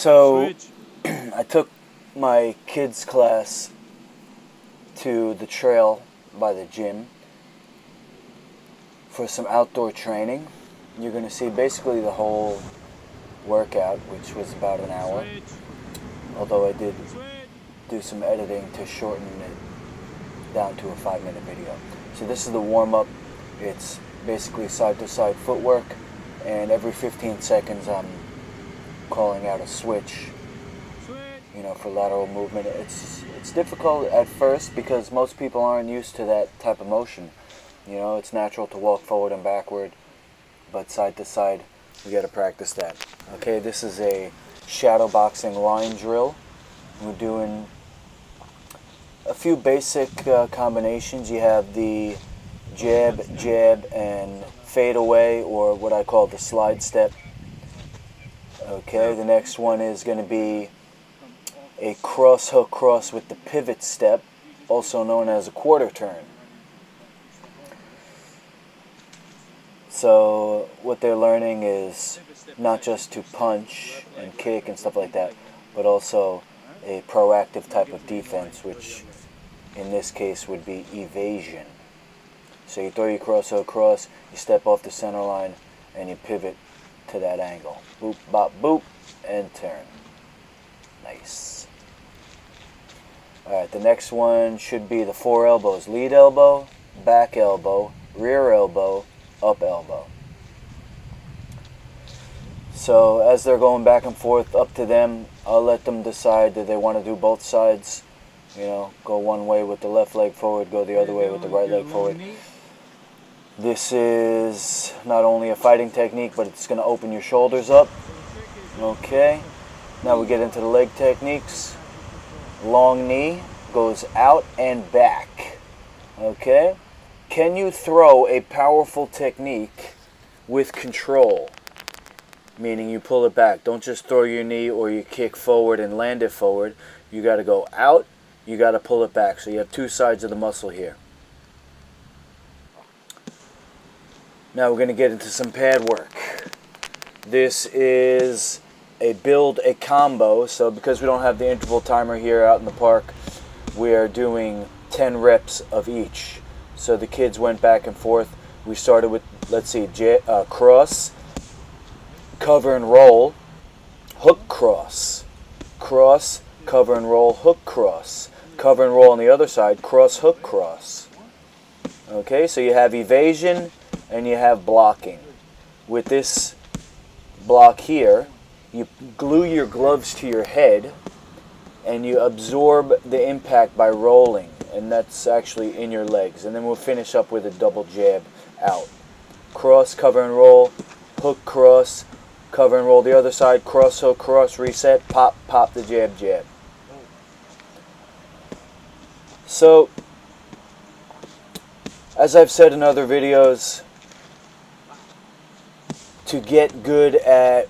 So I took my kids' class to the trail by the gym for some outdoor training. You're going to see basically the whole workout, which was about an hour, although I did do some editing to shorten it down to a 5-minute video. So this is the warm-up. It's basically side-to-side footwork, and every 15 seconds I'm calling out a switch, for lateral movement. It's difficult at first because most people aren't used to that type of motion. It's natural to walk forward and backward, but side to side, we got to practice that. Okay, this is a shadow boxing line drill. We're doing a few basic combinations. You have the jab, jab, and fade away, or what I call the slide step. Okay, the next one is going to be a cross hook cross with the pivot step, also known as a quarter turn. So what they're learning is not just to punch and kick and stuff like that, but also a proactive type of defense, which in this case would be evasion. So you throw your cross hook cross, you step off the center line, and you pivot to that angle. Boop, bop, boop, and turn. Nice. Alright, the next one should be the 4 elbows. Lead elbow, back elbow, rear elbow, up elbow. So as they're going back and forth, up to them. I'll let them decide that they want to do both sides. Go one way with the left leg forward, go the other way with the right leg forward. This is not only a fighting technique, but it's going to open your shoulders up. Okay. Now we get into the leg techniques. Long knee goes out and back. Okay. Can you throw a powerful technique with control? Meaning you pull it back. Don't just throw your knee or you kick forward and land it forward. You got to go out. You got to pull it back. So you have two sides of the muscle here. Now we're going to get into some pad work. This is a combo. So because we don't have the interval timer here out in the park, we are doing 10 reps of each. So the kids went back and forth. We started with, let's see, cross, cover and roll, hook cross, cross, cover and roll, hook cross, cover and roll on the other side, cross, hook cross. Okay, so you have evasion and you have blocking. With this block here, you glue your gloves to your head and you absorb the impact by rolling, and that's actually in your legs. And then we'll finish up with a double jab out. Cross, cover and roll, hook cross, cover and roll the other side, cross, hook cross, reset, pop, pop the jab, jab. So, as I've said in other videos, to get good at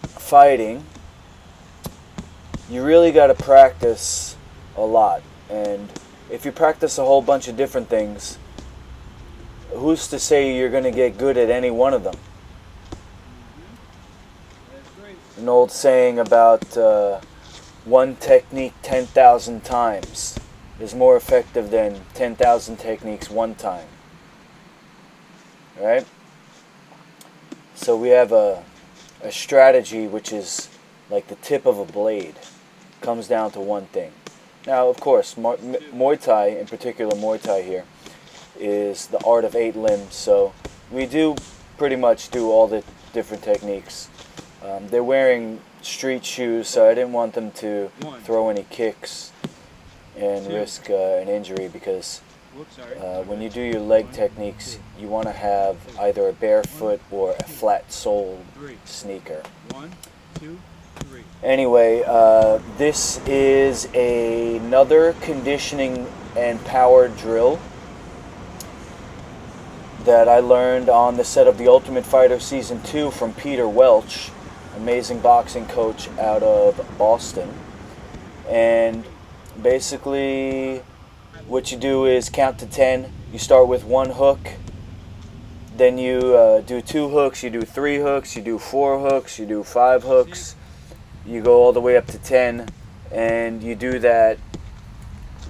fighting, you really got to practice a lot. And if you practice a whole bunch of different things, who's to say you're going to get good at any one of them? An old saying about one technique 10,000 times is more effective than 10,000 techniques one time. Right? So we have a strategy which is like the tip of a blade. Comes down to one thing. Now, of course, Muay Thai, in particular Muay Thai here, is the art of 8 limbs. So we do pretty much do all the different techniques. They're wearing street shoes, so I didn't want them to throw any kicks and risk an injury, because when you do your leg techniques, you want to have either a barefoot or a flat-soled sneaker. Anyway, this is another conditioning and power drill that I learned on the set of The Ultimate Fighter Season 2 from Peter Welch, amazing boxing coach out of Boston. And basically what you do is count to 10. You start with 1 hook, then you do 2 hooks, you do 3 hooks, you do 4 hooks, you do 5 hooks. you go all the way up to 10, and you do that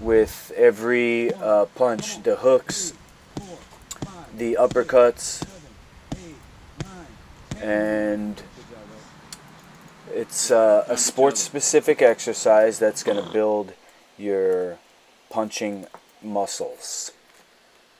with every punch, the hooks, the uppercuts, and it's a sports-specific exercise that's going to build your punching muscles.